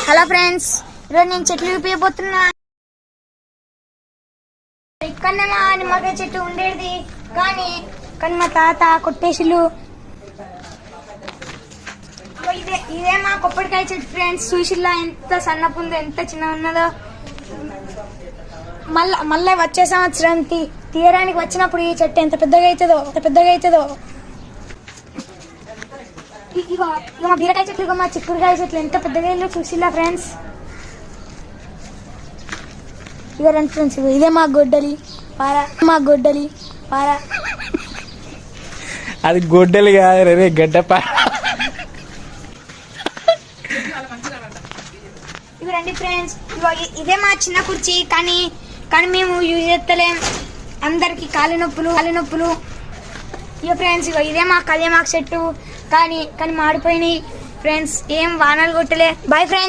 Hello friends, ఈరోజు నేను చెట్లు చూపించబోతున్నా. ఇక్కడనే మా నిమ్మకాయ చెట్టు ఉండేది, కానీ మా తాత కొట్టేసిలు. ఇదే మా కొబ్బరికాయ చెట్టు ఫ్రెండ్స్. చూసిల్లా ఎంత సన్నపుందో, ఎంత చిన్న ఉన్నదో. మళ్ళీ వచ్చే సంవత్సరం తీయడానికి వచ్చినప్పుడు ఈ చెట్టు ఎంత పెద్దగా అవుతుందో. ఇక మా బీరకాయ చెట్లు, ఇక మా చిక్కుడుకాయ చెట్లు ఎంత పెద్దగా ఇల్లు చూసిల్లా ఫ్రెండ్స్. ఇక రండి ఫ్రెండ్స్, ఇదే మా గొడ్డలి పార. అది గొడ్డలి కాదు రే, గడ్డపార. ఇవి రండి ఫ్రెండ్స్, ఇదే మా చిన్న కుర్చీ, కానీ మేము యూజ్ చేస్తలేం. అందరికి కాలి నొప్పులు. ఇక ఫ్రెండ్స్, ఇదే మా కళ్యామాకు చెట్టు, కానీ మాడిపోయినాయి ఫ్రెండ్స్. ఏం వానలు కొట్టలే. Boy friends.